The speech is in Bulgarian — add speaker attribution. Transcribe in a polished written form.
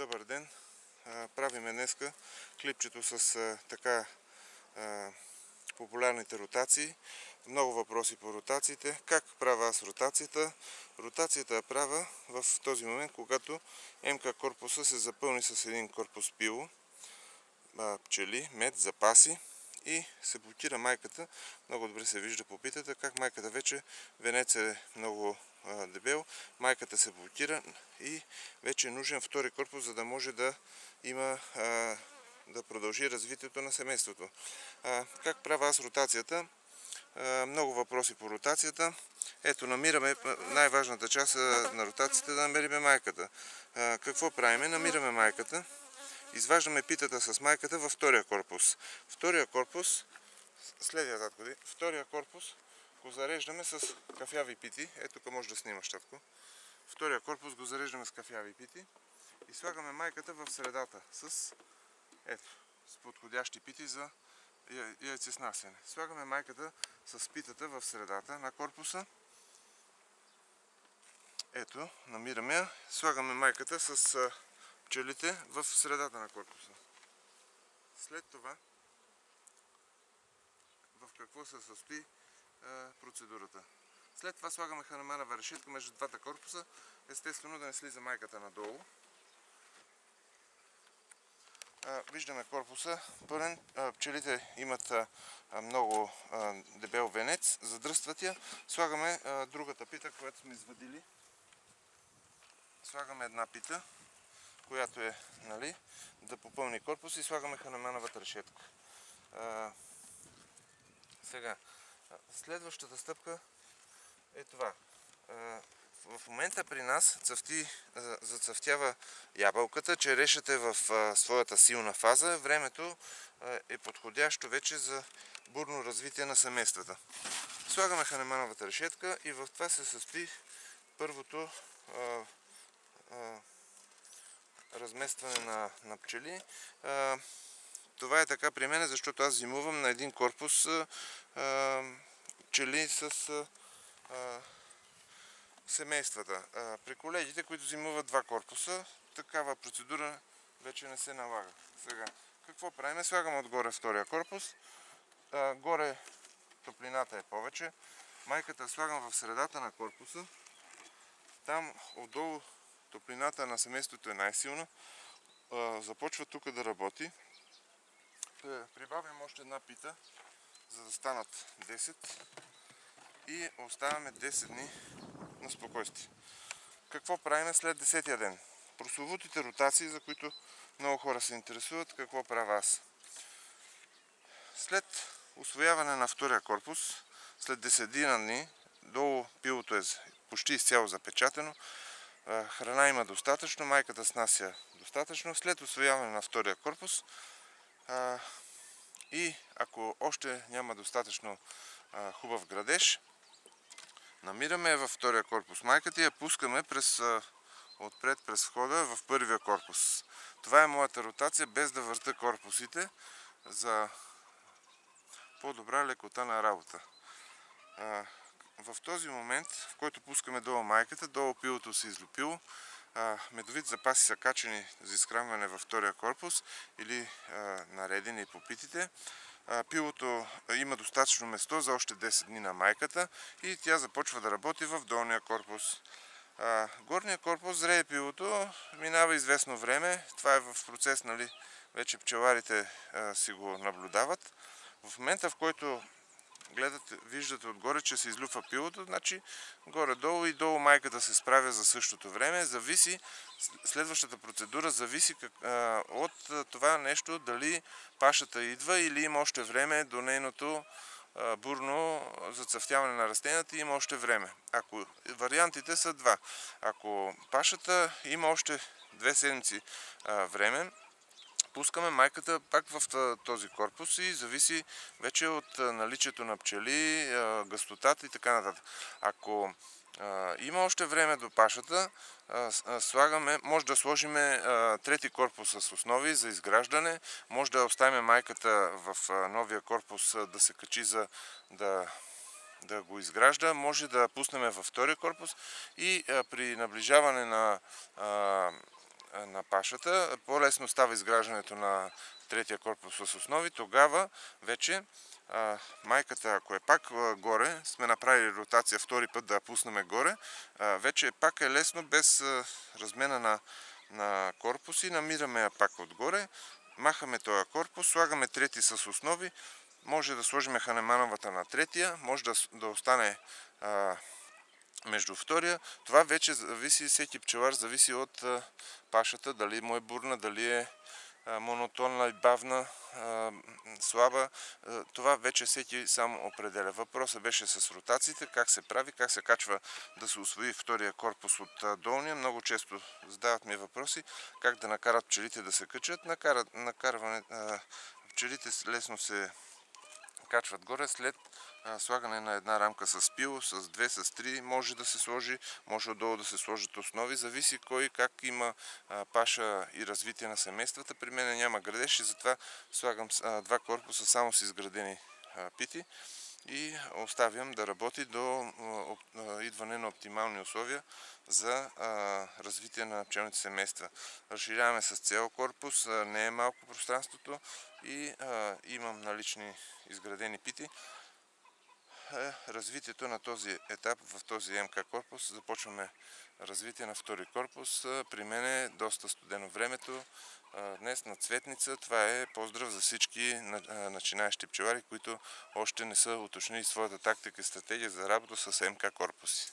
Speaker 1: Добър ден! Правиме днеска клипчето с така популярните ротации. Много въпроси по ротациите. Как правя аз ротацията? Ротацията я правя в този момент, когато МК корпуса се запълни с един корпус пило, пчели, мед, запаси и се блокира майката. Много добре се вижда по питата как майката вече, венец е много дебел, майката се блокира и вече е нужен втори корпус, за да може да има да продължи развитието на семейството. Как правя аз ротацията? Много въпроси по ротацията. Ето, намираме най-важната част на ротацията, да намериме майката. Какво правиме? Намираме майката, изваждаме питата с майката във втория корпус. Втория корпус, втория корпус го зареждаме с кафяви пити. Ето, тук може да снимаш, татко. Втория корпус го зареждаме с кафяви пити и слагаме майката в средата с подходящи пити за яйцеснасяне. Слагаме майката с питата в средата на корпуса. Ето, намираме я. Слагаме майката с пчелите в средата на корпуса. След това, в какво се състои процедурата? След това слагаме ханеманова решетка между двата корпуса, естествено да не слиза майката надолу. Виждаме корпуса пълен, пчелите имат много дебел венец, задръстват я. Слагаме другата пита, която сме извадили. Слагаме една пита, която е, да попълни корпус, и слагаме ханемановата решетка. Сега, следващата стъпка е това. В момента при нас зацъфтява ябълката, черешата е в своята силна фаза. Времето е подходящо вече за бурно развитие на семействата. Слагаме ханемановата решетка и в това се състои първото разместване на пчели. Това е така при мен, защото аз зимувам на един корпус пчели с семействата. При колегите, които зимуват два корпуса, такава процедура вече не се налага. Сега, какво правим? Слагаме отгоре втория корпус. Горе топлината е повече. Майката слагам в средата на корпуса. Там отдолу топлината на семейството е най-силна. Започва тук да работи. Прибавим още една пита, за да станат 10. И оставяме 10 дни на спокойствие. Какво правим след 10-я ден? Прословутите ротации, за които много хора се интересуват, какво правя аз? След усвояване на втория корпус, след 10 дни, долу пилото е почти изцяло запечатано, храна има достатъчно, майката снася достатъчно. След усвояване на втория корпус и ако още няма достатъчно хубав градеж, намираме във втория корпус майката и я пускаме отпред през входа в първия корпус. Това е моята ротация, без да върта корпусите, за по-добра лекота на работа. В този момент, в който пускаме долу майката, долу пилото се излюпило, медовите запаси са качени за изхранване във втория корпус или наредени по питите. Пилото има достатъчно место за още 10 дни на майката и тя започва да работи в долния корпус. Горния корпус зрее пилото, минава известно време. Това е в процес, вече пчеларите си го наблюдават. В момента, в който виждате отгоре, че се излюпва пилото, значи горе-долу и долу майката се справя за същото време. Следващата процедура зависи от това нещо, дали пашата идва или има още време до нейното бурно зацъфтяване на растенията, има още време. Вариантите са два. Ако пашата има още 2 седмици време, пускаме майката пак в този корпус и зависи вече от наличието на пчели, гъстотата и така нататък. Ако има още време до пашата, може да сложим трети корпус с основи за изграждане, може да оставим майката в новия корпус да се качи за да го изгражда, може да пуснем във втория корпус и при наближаване на на пашата, по-лесно става изграждането на третия корпус с основи, тогава вече майката, ако е пак горе, сме направили ротация втори път да я пуснем горе, вече пак е лесно без размена на корпуси, намираме я пак отгоре, махаме този корпус, слагаме трети с основи, може да сложим ханемановата на третия, може да остане между втория. Това вече зависи, всеки пчелар зависи от пашата, дали му е бурна, дали е монотонна и бавна, слаба. Това вече всеки сам определя. Въпросът беше с ротациите, как се прави, как се качва да се усвои втория корпус от долния. Много често задават ми въпроси как да накарат пчелите да се качат. Пчелите лесно се качват горе след слагане на една рамка с пил, с 2, с 3 може да се сложи, може отдолу да се сложат основи, зависи кой как има паша и развитие на семействата. При мен няма градеж и затова слагам два корпуса само с изградени пити и оставям да работи до идване на оптимални условия за развитие на пчелните семейства. Разширяваме с цел корпус, не е малко пространството и имам налични изградени пити. Развитието на този етап в този МК корпус. Започваме развитие на втори корпус. При мен е доста студено времето. Днес на Цветница. Това е поздрав за всички начинаещи пчелари, които още не са уточнили своята тактика и стратегия за работа с МК корпуси.